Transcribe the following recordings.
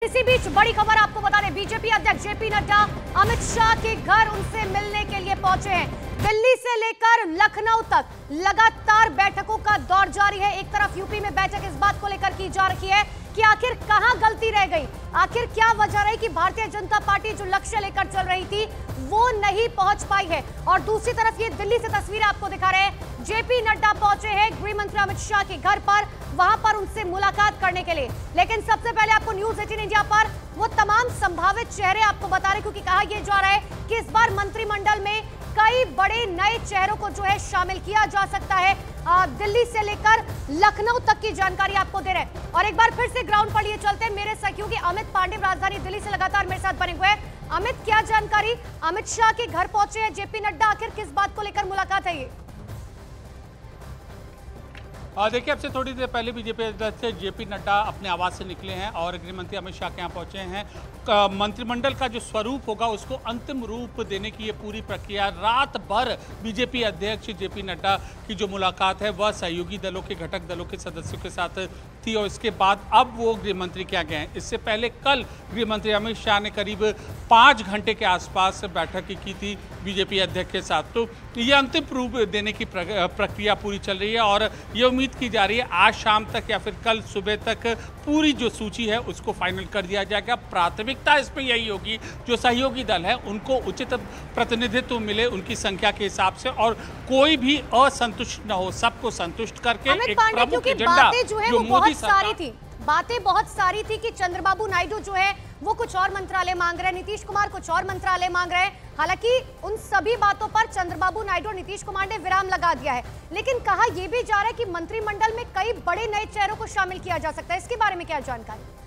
इसी बीच बड़ी खबर आपको बता दें, बीजेपी अध्यक्ष जेपी नड्डा अमित शाह के घर उनसे मिलने के लिए पहुंचे हैं। दिल्ली से लेकर लखनऊ तक लगातार बैठकों का दौर जारी है। एक तरफ यूपी में बैठक इस बात को लेकर की जा रही है कि आखिर कहां गलती रह गई, आखिर क्या वजह रही कि भारतीय जनता पार्टी जो लक्ष्य लेकर चल रही थी वो नहीं पहुंच पाई है। और दूसरी तरफ ये दिल्ली से तस्वीरें आपको दिखा रहे हैं, जेपी नड्डा पहुंचे हैं गृह मंत्री अमित शाह के घर पर, वहां पर उनसे मुलाकात करने के लिए। लेकिन सबसे पहले आपको न्यूज 18 इंडिया पर वो तमाम संभावित चेहरे आपको बता रहे, क्योंकि कहा यह जा रहा है कि इस बार मंत्रिमंडल में कई बड़े नए चेहरों को जो है शामिल किया जा सकता है। दिल्ली से लेकर लखनऊ तक की जानकारी आपको दे रहे हैं। और एक बार फिर से ग्राउंड पर लिए चलते हैं, मेरे सहयोगी अमित पांडे राजधानी दिल्ली से लगातार मेरे साथ बने हुए हैं। अमित, क्या जानकारी, अमित शाह के घर पहुंचे हैं जेपी नड्डा, आखिर किस बात को लेकर मुलाकात है ये? देखिए, अब से थोड़ी देर पहले बीजेपी अध्यक्ष जेपी नड्डा अपने आवास से निकले हैं और गृह मंत्री अमित शाह के यहाँ पहुंचे हैं। मंत्रिमंडल का जो स्वरूप होगा उसको अंतिम रूप देने की ये पूरी प्रक्रिया, रात भर बीजेपी अध्यक्ष जेपी नड्डा की जो मुलाकात है वह सहयोगी दलों के, घटक दलों के सदस्यों के साथ थी और इसके बाद अब वो गृह मंत्री के यहाँ गए हैं। इससे पहले कल गृह मंत्री अमित शाह ने करीब 5 घंटे के आसपास बैठक की थी बीजेपी अध्यक्ष के साथ। तो ये अंतिम रूप देने की प्रक्रिया पूरी चल रही है और ये उम्मीद की जा रही है आज शाम तक या फिर कल सुबह तक पूरी जो सूची है उसको फाइनल कर दिया जाएगा। प्राथमिकता इसमें यही होगी जो सहयोगी दल है उनको उचित प्रतिनिधित्व मिले उनकी संख्या के हिसाब से और कोई भी असंतुष्ट न हो, सबको संतुष्ट करके एक प्रमुख एजेंडा जो मोदी सारी थी, बातें बहुत सारी थी कि चंद्रबाबू नायडू जो है वो कुछ और मंत्रालय मांग रहे हैं, नीतीश कुमार कुछ और मंत्रालय मांग रहे हैं। हालांकि उन सभी बातों पर चंद्रबाबू नायडू और नीतीश कुमार ने विराम लगा दिया है, लेकिन कहा यह भी जा रहा है कि मंत्रिमंडल में कई बड़े नए चेहरों को शामिल किया जा सकता है। इसके बारे में क्या जानकारी?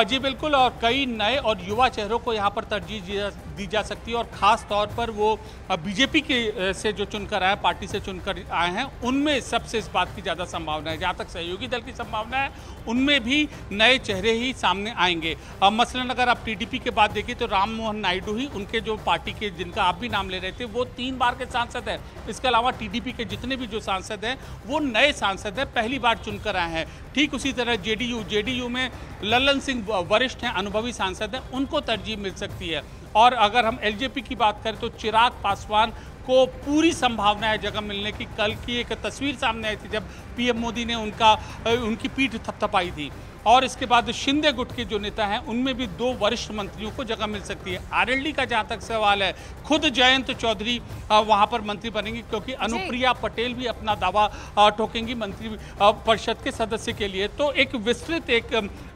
जी बिल्कुल, और कई नए और युवा चेहरों को यहाँ पर तरजीह दी जा सकती है और ख़ास तौर पर वो बीजेपी के से जो चुनकर आए, पार्टी से चुनकर आए हैं, उनमें सबसे इस बात की ज़्यादा संभावना है। जहाँ तक सहयोगी दल की संभावना है उनमें भी नए चेहरे ही सामने आएंगे। मसलन अगर आप टीडीपी के बात देखिए तो राम मोहन नायडू ही उनके जो पार्टी के, जिनका आप भी नाम ले रहे थे, वो 3 बार के सांसद हैं। इसके अलावा टीडीपी के जितने भी जो सांसद हैं वो नए सांसद हैं, पहली बार चुनकर आए हैं। ठीक उसी तरह जेडीयू में ललन सिंह वरिष्ठ हैं, अनुभवी सांसद हैं, उनको तरजीह मिल सकती है। और अगर हम एलजेपी की बात करें तो चिराग पासवान को पूरी संभावना है जगह मिलने की। कल की एक तस्वीर सामने आई थी जब पीएम मोदी ने उनकी पीठ थपथपाई थी। और इसके बाद शिंदे गुट के जो नेता हैं उनमें भी 2 वरिष्ठ मंत्रियों को जगह मिल सकती है। आरएलडी का जहाँ तक सवाल है, खुद जयंत चौधरी वहाँ पर मंत्री बनेंगे क्योंकि अनुप्रिया पटेल भी अपना दावा ठोकेंगी मंत्री परिषद के सदस्य के लिए। तो एक विस्तृत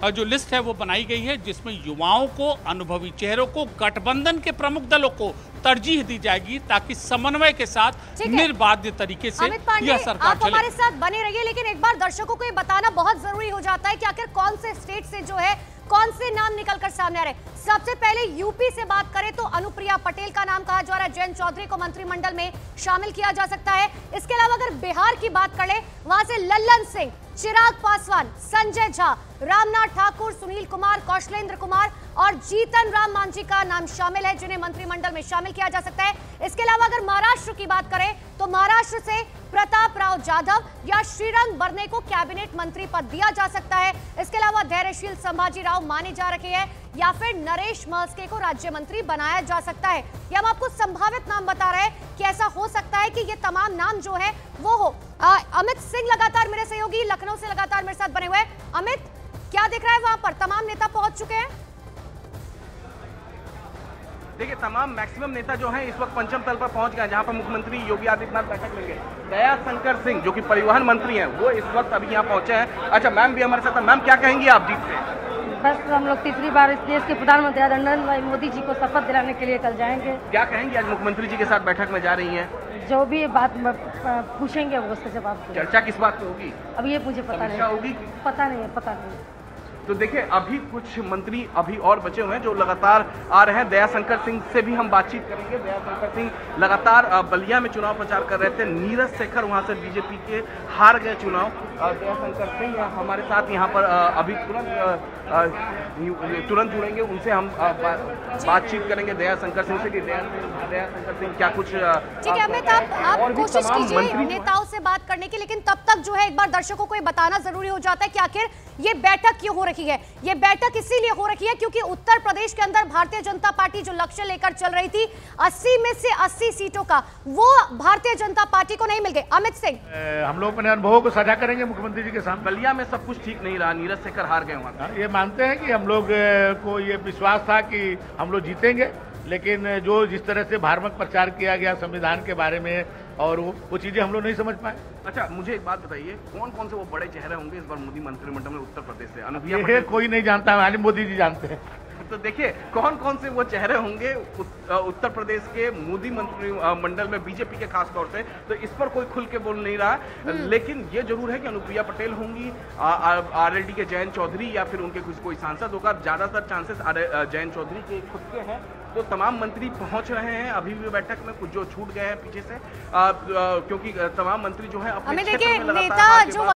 जो लिस्ट है वो बनाई गई है जिसमें युवाओं को, अनुभवी चेहरों को, गठबंधन के प्रमुख दलों को तरजीह दी जाएगी ताकि समन्वय के साथ निर्बाध तरीके से यह सरकार आप हमारे साथ बने रहिए। लेकिन एक बार दर्शकों को ये बताना बहुत जरूरी हो जाता है कि आखिर कौन से स्टेट से जो है कौन से नाम निकल कर सामने आ रहे हैं। सबसे पहले यूपी से बात करें तो अनुप्रिया पटेल का नाम कहा जा रहा है, जयंत चौधरी को मंत्रिमंडल में शामिल किया जा सकता है। इसके अलावा अगर बिहार की बात करें, वहां से लल्लन सिंह, चिराग पासवान, संजय झा, रामनाथ ठाकुर, सुनील कुमार, कौशलेंद्र कुमार और जीतन राम मांझी का नाम शामिल है जिन्हें मंत्रिमंडल में शामिल किया जा सकता है। इसके अलावा अगर महाराष्ट्र की बात करें तो महाराष्ट्र से प्रताप राव जाधव या श्रीरंग बरने को कैबिनेट मंत्री पद दिया जा सकता है। इसके अलावा धैर्यशील संभाजी राव माने जा रखे हैं या फिर नरेश मस्के को राज्य मंत्री बनाया जा सकता है। ये हम आपको संभावित नाम बता रहे हैं कि ऐसा हो सकता है कि ये तमाम नाम जो है वो हो। अमित सिंह लगातार मेरे सहयोगी लखनऊ से लगातार मेरे साथ बने हुए हैं। अमित, क्या दिख रहा है वहां पर? तमाम नेता पहुंच चुके हैं? देखिए, तमाम मैक्सिमम नेता जो हैं इस वक्त पंचम तल पर पहुंच गए, जहां पर मुख्यमंत्री योगी आदित्यनाथ बैठक लेंगे। दया शंकर सिंह जो कि परिवहन मंत्री हैं वो इस वक्त अभी यहाँ पहुंचे हैं। अच्छा, मैम भी हमारे साथ है। मैम, क्या कहेंगी आप जीत से? बस हम लोग तीसरी बार इस देश के प्रधानमंत्री नरेंद्र भाई मोदी जी को शपथ दिलाने के लिए कल जाएंगे। क्या कहेंगी, आज मुख्यमंत्री जी के साथ बैठक में जा रही हैं? जो भी बात पूछेंगे वो उसका जवाब। चर्चा किस बात पे होगी? अब ये मुझे पता नहीं होगी, पता नहीं। तो देखिए, अभी कुछ मंत्री अभी और बचे हुए हैं जो लगातार आ रहे हैं। दया शंकर सिंह से भी हम बातचीत करेंगे। दया शंकर सिंह लगातार बलिया में चुनाव प्रचार कर रहे थे। नीरज शेखर वहां से बीजेपी के हार गए चुनाव, दयाशंकर सिंह हमारे साथ यहाँ पर अभी तुरंत जुड़ेंगे, उनसे हम बातचीत करेंगे दयाशंकर सिंह से कि दयाशंकर सिंह क्या कुछ ठीक है अमित, आप कोशिश कीजिए नेताओं से बात करने की, लेकिन तब तक जो है एक बार दर्शकों को ये बताना जरूरी हो जाता है कि आखिर ये बैठक क्यों हो रही है। ये बैठक इसीलिए हो रही है क्योंकि उत्तर प्रदेश के अंदर भारतीय जनता पार्टी जो लक्ष्य लेकर चल रही थी 80 में से 80 सीटों का, वो भारतीय जनता पार्टी को नहीं मिल गए। अमित सिंह, हम लोग अपने अनुभवों को साझा करेंगे मुख्यमंत्री जी के सामने। बलिया में सब कुछ ठीक नहीं रहा, नीरज शेखर हार गए वहाँ। ये मानते हैं कि हम लोग को ये विश्वास था कि हम लोग जीतेंगे, लेकिन जो जिस तरह से भ्रामक प्रचार किया गया संविधान के बारे में और वो चीजें हम लोग नहीं समझ पाए। अच्छा, मुझे एक बात बताइए, कौन कौन से वो बड़े चेहरे होंगे इस बार मोदी मंत्रिमंडल में उत्तर प्रदेश से? ये कोई नहीं जानता, हमारे मोदी जी जानते हैं। तो देखिए कौन कौन से वो चेहरे होंगे उत्तर प्रदेश के मोदी मंत्रिमंडल में बीजेपी के खास तौर से, तो इस पर कोई खुल के बोल नहीं रहा। लेकिन ये जरूर है कि अनुप्रिया पटेल होंगी, आरएलडी के जयंत चौधरी या फिर उनके कोई सांसद होगा। ज्यादातर चांसेस जयंत चौधरी के खुद के हैं। तो तमाम मंत्री पहुंच रहे हैं अभी भी बैठक में, कुछ जो छूट गए हैं पीछे से, क्योंकि तमाम मंत्री जो है अपने देखिए नेता जो